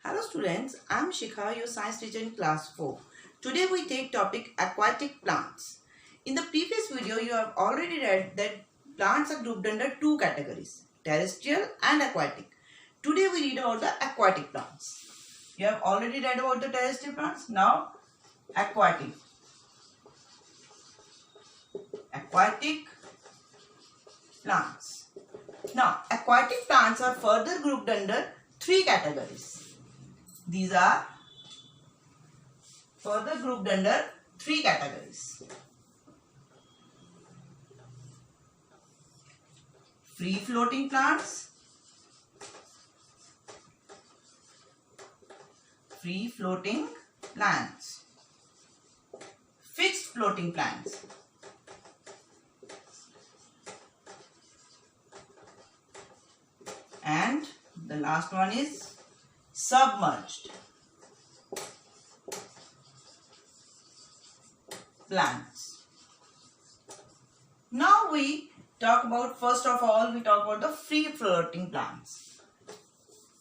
Hello students, I am Shikha, your science teacher in class 4. Today we take topic aquatic plants. In the previous video you have already read that plants are grouped under two categories, terrestrial and aquatic. Today we read about the aquatic plants. You have already read about the terrestrial plants, now aquatic. Aquatic plants. Now aquatic plants are further grouped under three categories. These are further grouped under three categories. Free floating plants, free floating plants, fixed floating plants, and the last one is submerged plants. Now we talk about, first of all we talk about the free floating plants.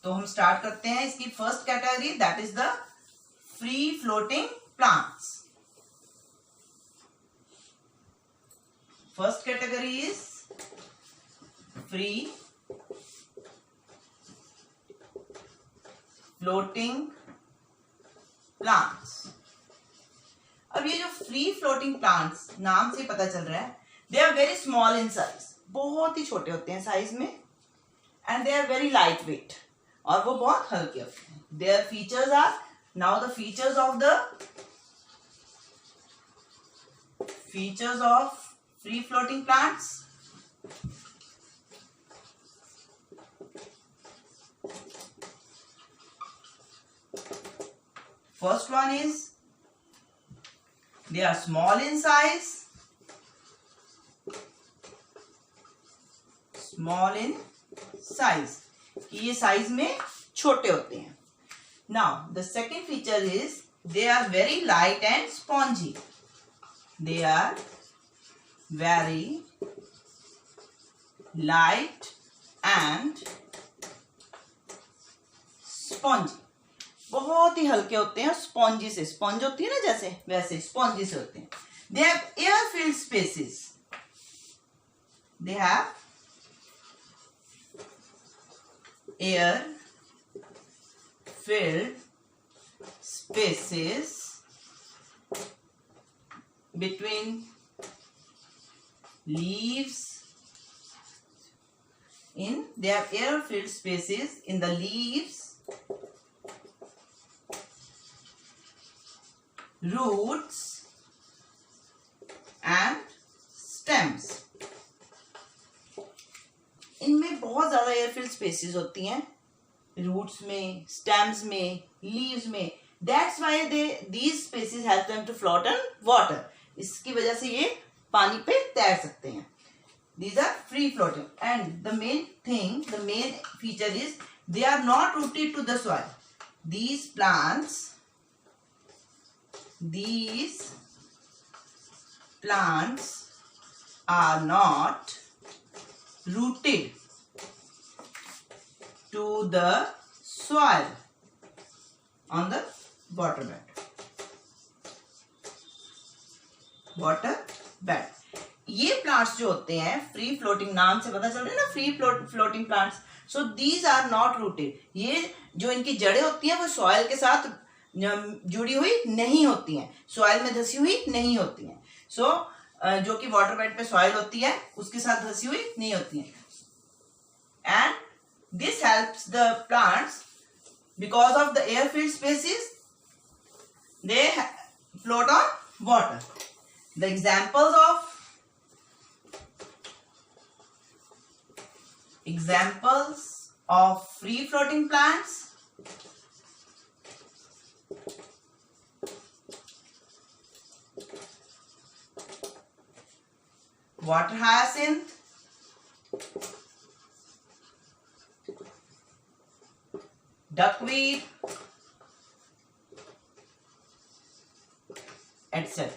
तो हम start करते हैं इसकी first category, that is the free floating plants. First category is free floating plants. अब ये जो free floating plants नाम से पता चल रहा है, they are very small in size, बहुत ही छोटे होते हैं साइज में, and they are very light weight, और वो बहुत हल्के होते हैं. Their features are, now the features of free floating plants. First one is they are small in size. Small in size. कि ये साइज में छोटे होते हैं. Now the second feature is they are very light and spongy. They are very light and spongy. बहुत ही हल्के होते हैं, स्पॉन्जी से, स्पॉन्ज होती है ना जैसे, वैसे स्पॉन्जी से होते हैं. They have air filled spaces. They have air filled spaces between leaves. They have air filled spaces in the leaves, roots and stems. इनमें बहुत ज्यादा एयरफिल्ड स्पेसेस होती हैं, रूट्स में, स्टेम्स में, लीव्स में. That's why these spaces help them to float on water. इसकी वजह से ये पानी पे तैर सकते हैं. These are free floating, and the main feature is they are not rooted to the soil. These plants are not rooted to the soil on the water bed. ये प्लांट्स जो होते हैं फ्री फ्लोटिंग, नाम से पता चल रहा है ना, free floating plants. So these are not rooted. ये जो इनकी जड़ें होती हैं वो सॉइल के साथ जुड़ी हुई नहीं होती हैं, सॉइल में धसी हुई नहीं होती हैं. सो जो कि वाटर बेड पे सॉइल होती है उसके साथ धसी हुई नहीं होती हैं. And this helps the plants because of the air field spaces, they float on water. The examples of free floating plants: water hyacinth, duckweed, etc.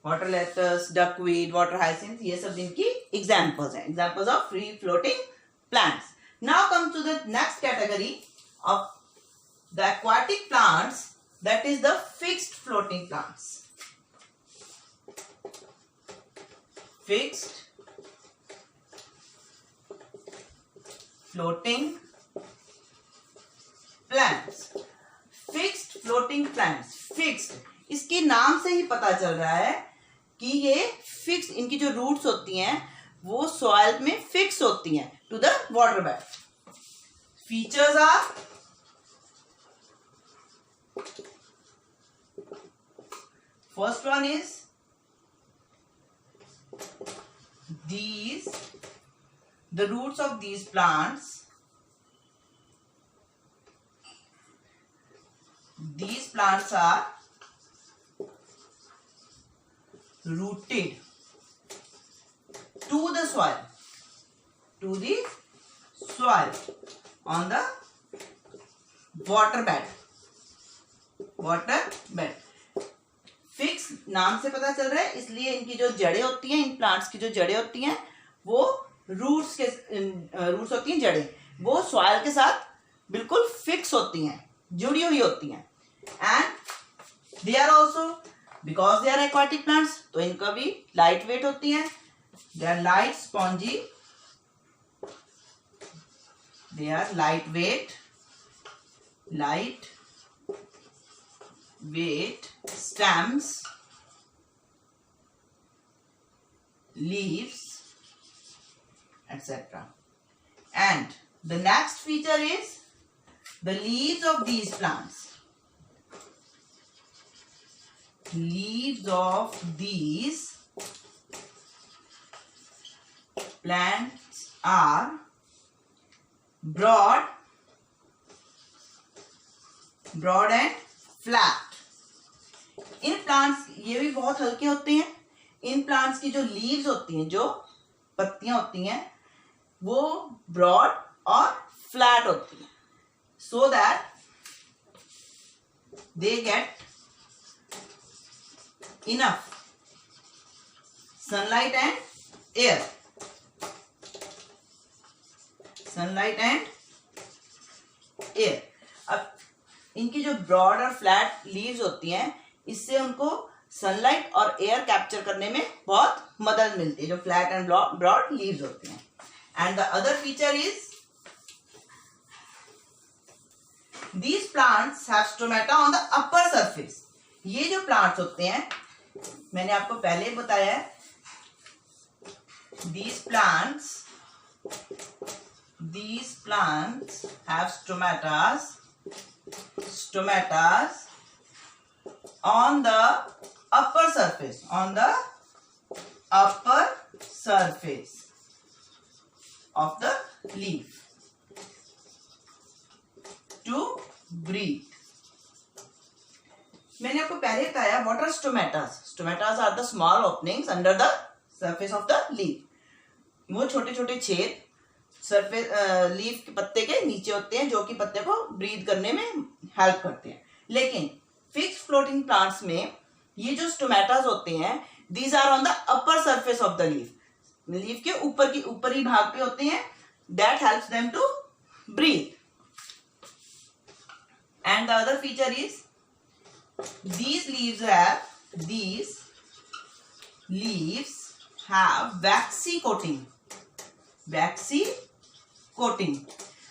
Water lettuce, duckweed, water hyacinth, ये सब इनकी एग्जांपल्स हैं, examples of free floating plants. Now come to the next category of the aquatic plants, that is the fixed floating plants. Fixed floating plants. Fixed floating plants. Fixed, इसके नाम से ही पता चल रहा है कि ये फिक्स, इनकी जो रूट्स होती हैं वो सॉइल में फिक्स होती हैं to the water bed. Features are first one is the roots of these plants, are rooted to the soil, on the water bed. Fix नाम से पता चल रहा है, इसलिए इनकी जो जड़ें होती हैं, इन प्लांट्स की जो जड़ें होती हैं वो रूट्स होती हैं, जड़ें वो सॉइल के साथ बिल्कुल फिक्स होती हैं, जुड़ी हुई होती हैं. And they are also, because they are aquatic plants, तो इनका भी लाइट वेट होती हैं. They are light spongy, they are light weight stems, leaves, etc. And the next feature is the leaves of these plants. Leaves of these plants are broad and flat. In plants, ये भी बहुत हल्के होते हैं. In plants की जो leaves होती हैं, जो पत्तियां होती हैं, वो ब्रॉड और फ्लैट होती हैं, so that they get enough sunlight and air. अब इनकी जो ब्रॉड और फ्लैट लीव्स होती हैं, इससे उनको सनलाइट और एयर कैप्चर करने में बहुत मदद मिलती है, जो फ्लैट एंड ब्रॉड लीव्स होती हैं. And the other feature is these plants have stomata on the upper surface. ये जो प्लांट्स होते हैं, मैंने आपको पहले ही बताया है, these plants have stomatas on the upper surface of the leaf to breathe. मैंने आपको पहले बताया what are stomatas. Stomatas are the small openings under the surface of the leaf. वो छोटे छोटे छेद सरफेस लीफ के पत्ते के नीचे होते हैं, जो कि पत्ते को ब्रीथ करने में हेल्प करते हैं. लेकिन फिक्स फ्लोटिंग प्लांट्स में ये जो स्टोमेटास होते हैं, these are on the upper surface of the leaf. Leaf के ऊपरी भाग पे होते हैं. That helps them to breathe. And the other feature is these leaves have waxy coating.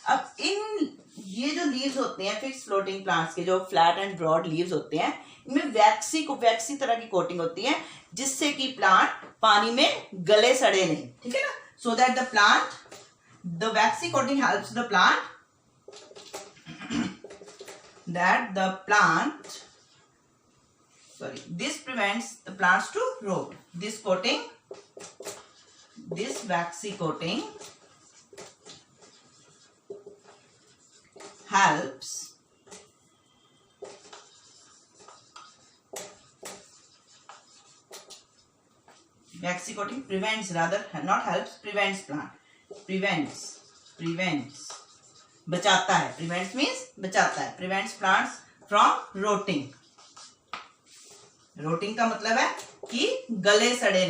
अब ये जो लीव्स होते हैं फिक्स फ्लोटिंग प्लांट्स के, जो फ्लैट एंड ब्रॉड लीव्स होते हैं, इनमें वैक्सी तरह की कोटिंग होती है, जिससे कि प्लांट पानी में गले सड़े नहीं. ठीक है ना. So that the vaccine coating helps the plant, this prevents the plants to rot. This waxy coating helps waxy coating prevents, rather not helps, prevents plant, prevents बचाता है. prevents means बचाता है. prevents plants from rotting. रोटिंग का मतलब है कि गले सड़े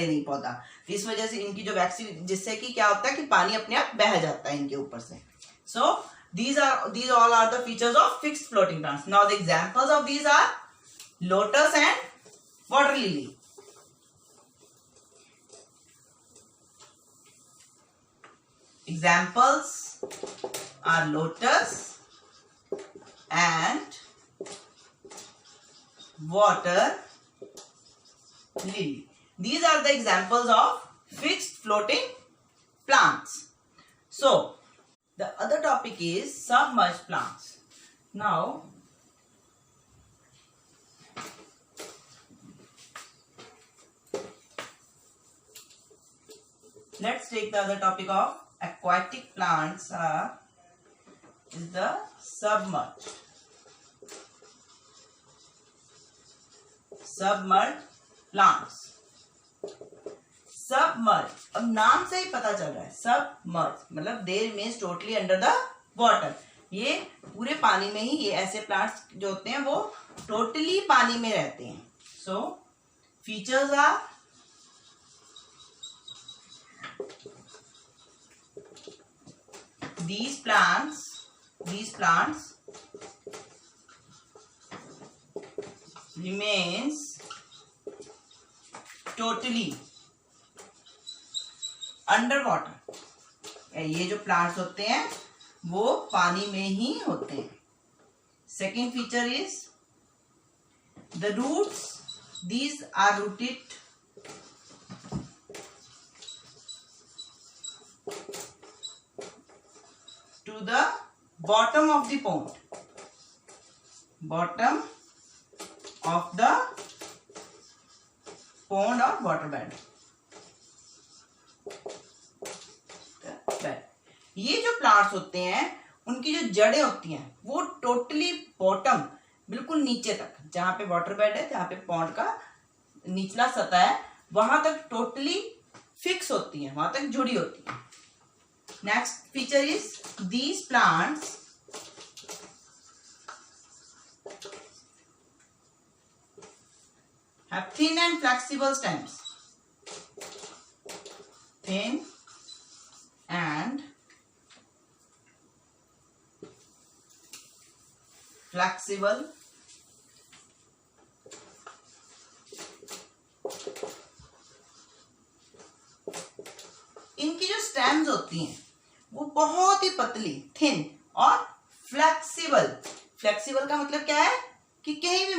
नहीं पौधा. इस वजह से इनकी जो वैक्सी, जिससे कि क्या होता है कि पानी अपने आप बह जाता है इनके ऊपर से. सो These all are the features of fixed floating plants. Now the examples of these are lotus and water lily. Examples are lotus and water lily. These are the examples of fixed floating plants. So the other topic is submerged plants. Now let's take the other topic of aquatic plants is the submerged plants. Submerge, अब नाम से ही पता चल रहा है submerge मतलब they remains totally under the water. ये पूरे पानी में ही, ये ऐसे प्लांट्स जो होते हैं वो टोटली पानी में रहते हैं. So features are these plants remains totally under water. ये जो प्लांट्स होते हैं वो पानी में ही होते हैं. Second feature is the roots, these are rooted to the bottom of the pond, bottom of the pond और वाटर बेड. ये जो प्लांट्स होते हैं उनकी जो जड़ें होती हैं वो टोटली बॉटम, बिल्कुल नीचे तक, जहां पे वाटर बेड है, जहां पे पॉन्ड का निचला सतह है, वहां तक टोटली फिक्स होती हैं, वहां तक जुड़ी होती हैं. Next feature is these plants have thin and flexible stems. Thin and flexible इनकी जो स्टेम्स होती हैं वो बहुत ही पतली, थिन और फ्लेक्सिबल. फ्लेक्सिबल का मतलब क्या है कि कहीं भी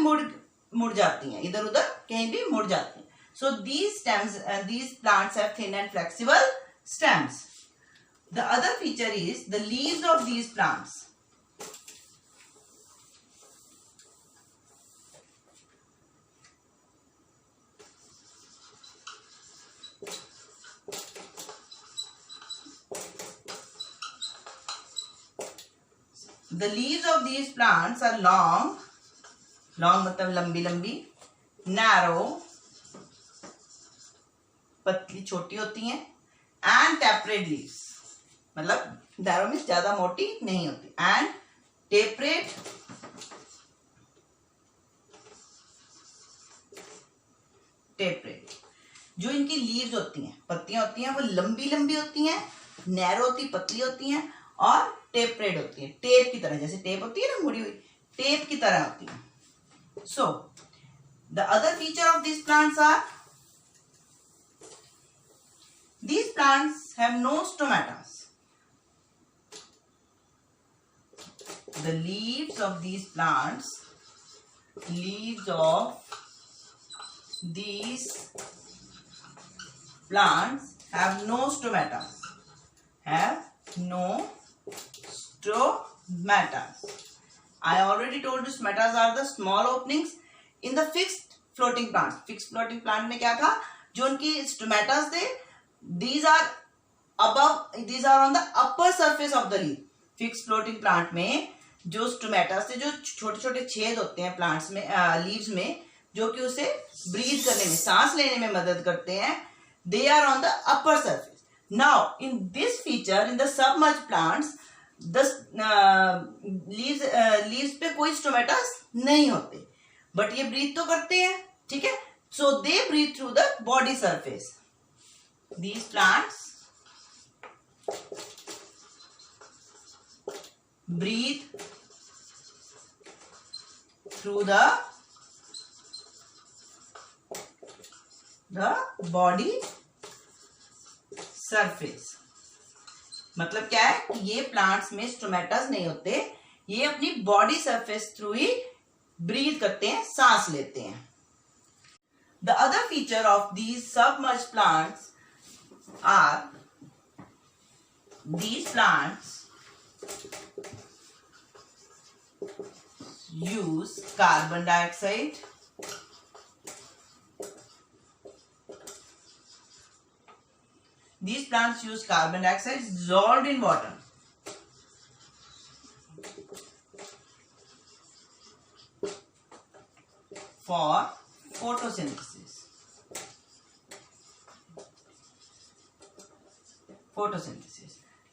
मुड़ जाती हैं, इधर उधर कहीं भी मुड़ जाती हैं. सो these stems, these plants have thin and flexible stems. The other feature is the leaves of these plants. The leaves of these plants are long मतलब लंबी लंबी, narrow पतली छोटी होती हैं, and tapered leaves मतलब narrow में ज्यादा मोटी नहीं होती, and tapered जो इनकी लीव्स होती हैं, पत्तियां होती हैं, वो लंबी लंबी होती हैं, नैरो होती, पतली होती हैं और टेपरेड होती है, टेप की तरह, जैसे टेप होती है ना मुड़ी हुई, टेप की तरह होती है. So, the other feature of these plants are these plants have no stomatas. The leaves of these plants, leaves of these plants have no stomatas. Have no stomatas. I already told you stomatas are the small openings in the fixed floating plants. Fixed floating plant में क्या था, जो उनकी stomatas थे, these are above, these are on the upper surface of the leaf. Fixed floating plant में जो stomatas थे, जो छोटे छोटे छेद होते हैं plants में, leaves में, जो कि उसे breathe करने में, सांस लेने में मदद करते हैं, they are on the upper surface. Now in this feature, in the submerged plants, the leaves पे कोई stomatas नहीं होते, but ये breathe तो करते हैं, ठीक है. So they breathe through the body surface. These plants breathe through the body surface। मतलब क्या है कि ये प्लांट्स में स्टोमेटास नहीं होते, ये अपनी बॉडी सरफेस थ्रू ही ब्रीथ करते हैं, सांस लेते हैं। The other feature of these submerged plants are these plants use carbon dioxide, these plants use carbon dioxide dissolved in water for photosynthesis.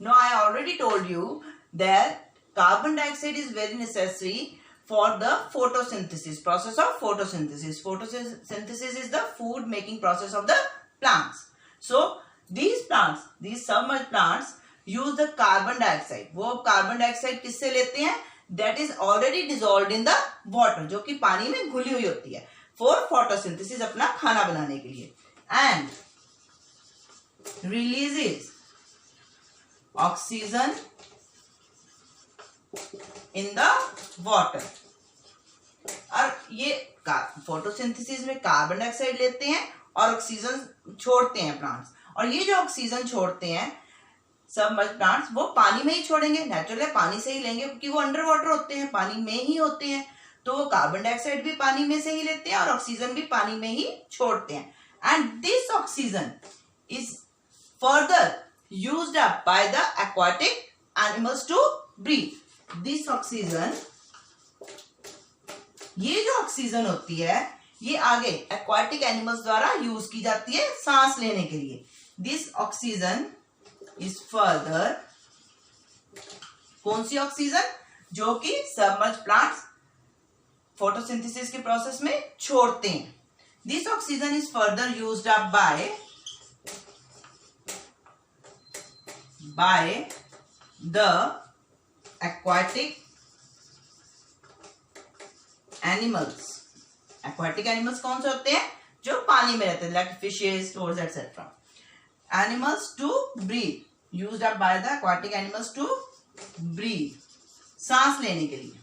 Now I already told you that carbon dioxide is very necessary for the photosynthesis, process of photosynthesis. Photosynthesis is the food making process of the plants. So these plants, these submerged plants use the carbon dioxide. वो carbon dioxide किससे लेते हैं? That is already dissolved in the water, जो कि पानी में घुली हुई होती है, for photosynthesis, अपना खाना बनाने के लिए, and releases oxygen in the water। और ये फोटोसिंथेसिस में कार्बन डाइऑक्साइड लेते हैं और ऑक्सीजन छोड़ते हैं प्लांट्स, और ये जो ऑक्सीजन छोड़ते हैं सबमर्ज्ड प्लांट्स, वो पानी में ही छोड़ेंगे, नेचुरल है, पानी से ही लेंगे क्योंकि वो अंडर वाटर होते हैं, पानी में ही होते हैं, तो वो कार्बन डाइऑक्साइड भी पानी में से ही लेते हैं और ऑक्सीजन भी पानी में ही छोड़ते हैं। And this oxygen is further used up by the aquatic animals to breathe. This oxygen, ये जो ऑक्सीजन होती है ये आगे एक्वाटिक एनिमल्स द्वारा यूज की जाती है सांस लेने के लिए। दिस ऑक्सीजन इज फर्दर, कौन सी ऑक्सीजन? जो कि सबमर्ज्ड प्लांट्स फोटोसिंथेसिस के प्रोसेस में छोड़ते हैं। This oxygen is further used up by the aquatic animals. Aquatic animals कौन से होते हैं? जो पानी में रहते हैं, like fishes, toads etcetera. Animals to breathe, used up by the aquatic animals to breathe, सांस लेने के लिए,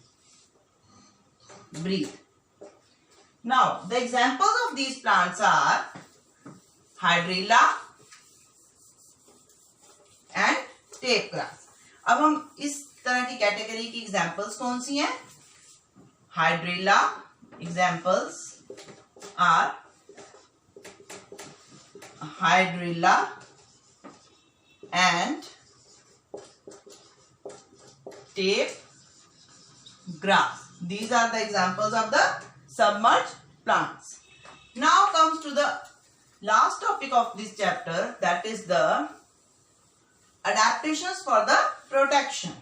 breathe. Now the examples of these plants are hydrilla and tape grass. अब हम इस तरह की कैटेगरी की एग्जांपल्स कौन सी हैं? Hydrilla examples are hydrilla and tape grass. These are the examples of the submerged plants. Now comes to the last topic of this chapter, that is the adaptations for the protection.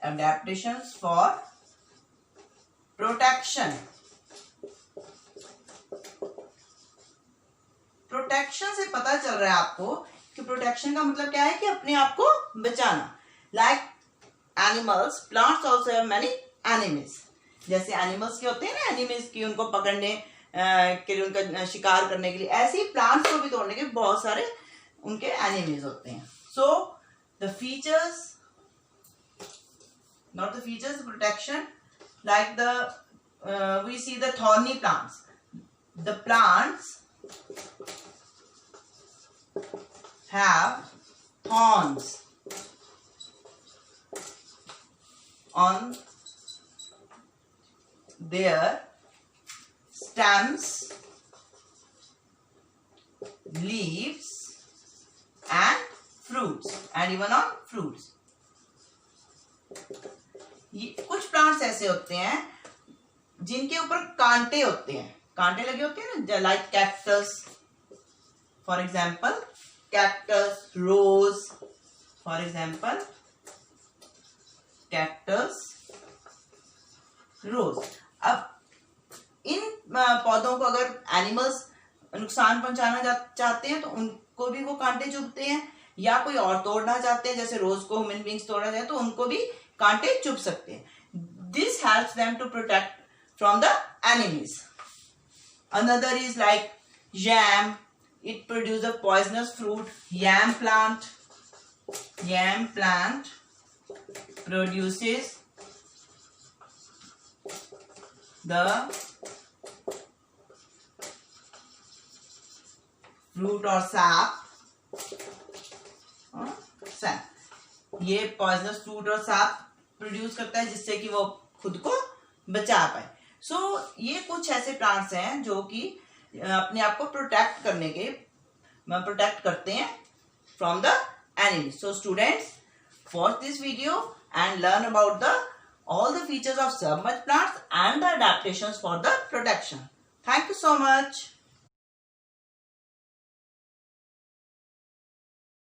Adaptations for protection. Protection से पता चल रहा है आपको कि protection का मतलब क्या है कि अपने आप को बचाना। Like animals, plants also have many enemies. जैसे एनिमल्स के होते हैं ना एनिमीज की, उनको पकड़ने के लिए, उनका शिकार करने के लिए, ऐसे ही प्लांट्स को भी तोड़ने के बहुत सारे उनके एनिमीज होते हैं। So the features, not the features, protection, like the we see the thorny plants. The plants have thorns on their stems, leaves and fruits, and even on fruits. ये कुछ प्लांट्स ऐसे होते हैं जिनके ऊपर कांटे होते हैं, कांटे लगे होते हैं ना, like cactus for example, cactus, rose for example, cactus, rose. अब इन पौधों को अगर एनिमल्स नुकसान पहुंचाना चाहते हैं तो उनको भी वो कांटे चुभते हैं, या कोई और तोड़ना चाहते हैं जैसे रोज को ह्यूमन बींग्स तोड़ना चाहते हैं तो उनको भी कांटे चुभ सकते हैं. This helps them to protect from the enemies. Another is like yam. It produces a poisonous fruit. Yam plant produces the fruit or sap. ये पॉइजनस फ्रूट और सैप प्रोड्यूस करता है जिससे कि वो खुद को बचा पाए. सो ये कुछ ऐसे प्लांट्स हैं जो कि अपने आप को प्रोटेक्ट करते हैं from the enemy. So students, watch this video and learn about all the features of submerged plants and the adaptations for the protection. Thank you so much.